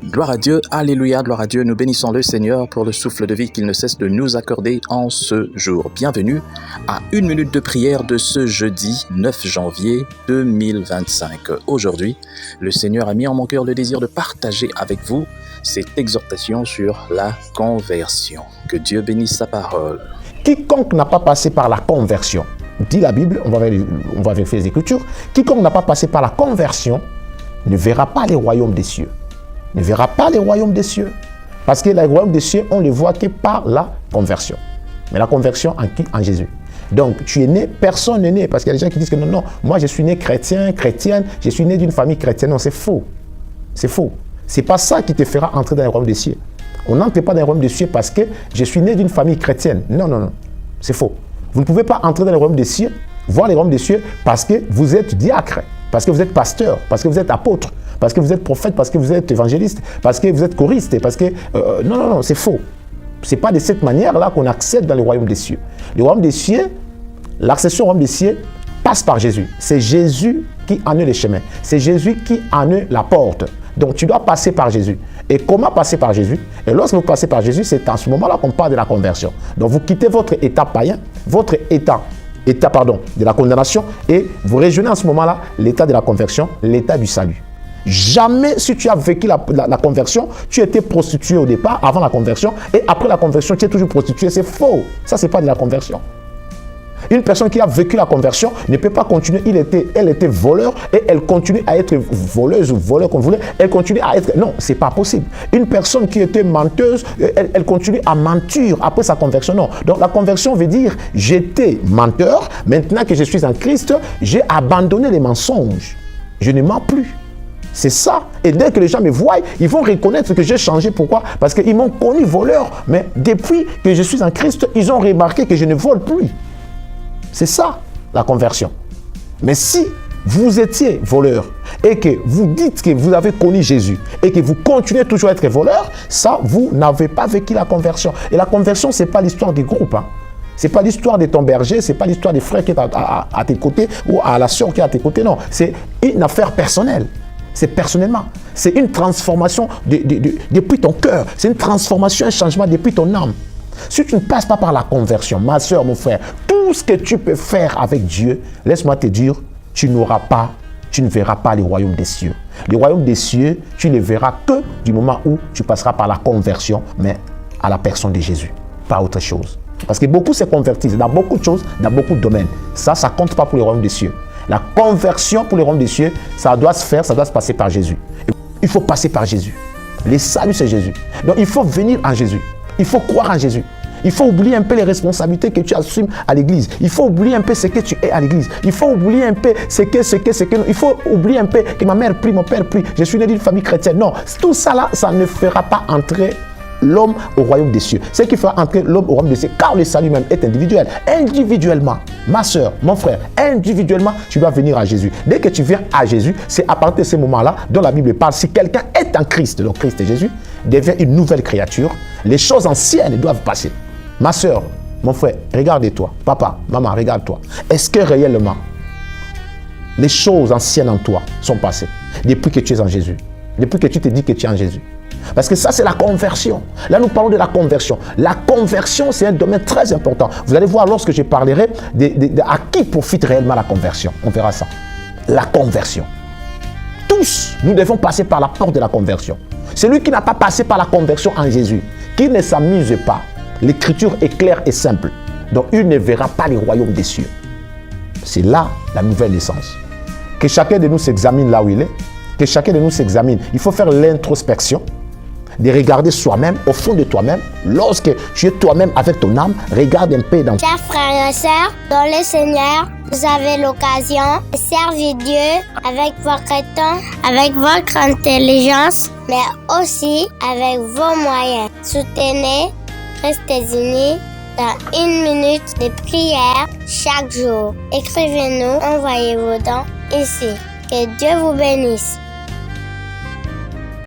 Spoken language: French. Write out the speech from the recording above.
Gloire à Dieu, alléluia, gloire à Dieu, nous bénissons le Seigneur pour le souffle de vie qu'il ne cesse de nous accorder en ce jour. Bienvenue à 1 minute de prière de ce jeudi 9 janvier 2025. Aujourd'hui, le Seigneur a mis en mon cœur le désir de partager avec vous cette exhortation sur la conversion. Que Dieu bénisse sa parole. Quiconque n'a pas passé par la conversion, dit la Bible, on va vérifier les Écritures, quiconque n'a pas passé par la conversion ne verra pas les royaumes des cieux. Ne verra pas les royaumes des cieux. Parce que les royaumes des cieux, on ne les voit que par la conversion. Mais la conversion en qui? En Jésus. Donc, tu es né, personne n'est né. Parce qu'il y a des gens qui disent que non, moi je suis né chrétien, chrétienne, je suis né d'une famille chrétienne. Non, c'est faux. C'est faux. C'est pas ça qui te fera entrer dans les royaumes des cieux. On n'entre pas dans les royaumes des cieux parce que je suis né d'une famille chrétienne. Non, non, non. C'est faux. Vous ne pouvez pas entrer dans les royaumes des cieux, voir les royaumes des cieux parce que vous êtes diacre, parce que vous êtes pasteur, parce que vous êtes apôtre, parce que vous êtes prophète, parce que vous êtes évangéliste, parce que vous êtes choriste, parce que... non, non, non, c'est faux. Ce n'est pas de cette manière-là qu'on accède dans le royaume des cieux. Le royaume des cieux, l'accession au royaume des cieux passe par Jésus. C'est Jésus qui en est le chemin. C'est Jésus qui en est la porte. Donc, tu dois passer par Jésus. Et comment passer par Jésus? Et lorsque vous passez par Jésus, c'est en ce moment-là qu'on parle de la conversion. Donc, vous quittez votre état païen, votre état de la condamnation, et vous rejoignez en ce moment-là l'état de la conversion, l'état du salut. Jamais, si tu as vécu la conversion, tu étais prostitué au départ, avant la conversion, et après la conversion, tu es toujours prostitué. C'est faux. Ça, ce n'est pas de la conversion. Une personne qui a vécu la conversion ne peut pas continuer. Elle était voleur et elle continue à être voleuse ou voleur comme vous voulez. Elle continue à être... Non, ce n'est pas possible. Une personne qui était menteuse, elle continue à mentir après sa conversion. Non. Donc la conversion veut dire j'étais menteur. Maintenant que je suis en Christ, j'ai abandonné les mensonges. Je ne mens plus. C'est ça. Et dès que les gens me voient, ils vont reconnaître que j'ai changé. Pourquoi? Parce qu'ils m'ont connu voleur. Mais depuis que je suis en Christ, ils ont remarqué que je ne vole plus. C'est ça, la conversion. Mais si vous étiez voleur et que vous dites que vous avez connu Jésus et que vous continuez toujours à être voleur, ça, vous n'avez pas vécu la conversion. Et la conversion, ce n'est pas l'histoire des groupes. Hein. Ce n'est pas l'histoire de ton berger, ce n'est pas l'histoire des frères qui sont à tes côtés ou à la sœur qui est à tes côtés. Non, c'est une affaire personnelle. C'est personnellement. C'est une transformation depuis ton cœur. C'est une transformation, un changement depuis ton âme. Si tu ne passes pas par la conversion, ma soeur, mon frère, tout ce que tu peux faire avec Dieu, laisse-moi te dire, tu ne verras pas le royaume des cieux. Le royaume des cieux, tu ne verras que du moment où tu passeras par la conversion, mais à la personne de Jésus, pas autre chose. Parce que beaucoup se convertissent dans beaucoup de choses, dans beaucoup de domaines. Ça ne compte pas pour le royaume des cieux. La conversion pour le royaume des cieux, ça doit se faire, ça doit se passer par Jésus. Il faut passer par Jésus. Le salut, c'est Jésus. Donc, il faut venir en Jésus. Il faut croire en Jésus. Il faut oublier un peu les responsabilités que tu assumes à l'église. Il faut oublier un peu ce que tu es à l'église. Il faut oublier un peu ce que... Il faut oublier un peu que ma mère prie, mon père prie. Je suis né d'une famille chrétienne. Non, tout ça là, ça ne fera pas entrer l'homme au royaume des cieux. Ce qui fera entrer l'homme au royaume des cieux, car le salut même est individuel. Individuellement, ma soeur, mon frère, individuellement, tu dois venir à Jésus. Dès que tu viens à Jésus, c'est à partir de ce moment-là dont la Bible parle. Si quelqu'un est en Christ, donc Christ et Jésus, devient une nouvelle créature, les choses anciennes doivent passer. Ma soeur, mon frère, regarde-toi. Papa, maman, regarde-toi. Est-ce que réellement, les choses anciennes en toi sont passées depuis que tu es en Jésus? Depuis que tu te dis que tu es en Jésus? Parce que ça, c'est la conversion. Là, nous parlons de la conversion. La conversion, c'est un domaine très important. Vous allez voir lorsque je parlerai à qui profite réellement la conversion. On verra ça. La conversion. Tous, nous devons passer par la porte de la conversion. Celui qui n'a pas passé par la conversion en Jésus, qui ne s'amuse pas, l'écriture est claire et simple. Donc, il ne verra pas les royaumes des cieux. C'est là la nouvelle naissance. Que chacun de nous s'examine là où il est. Que chacun de nous s'examine. Il faut faire l'introspection, de regarder soi-même, au fond de toi-même. Lorsque tu es toi-même avec ton âme, regarde un peu dans... Chers frères et sœurs, dans le Seigneur, vous avez l'occasion de servir Dieu avec votre temps, avec votre intelligence, mais aussi avec vos moyens. Soutenez, restez unis dans 1 minute de prière chaque jour. Écrivez-nous, envoyez vos dons ici. Que Dieu vous bénisse.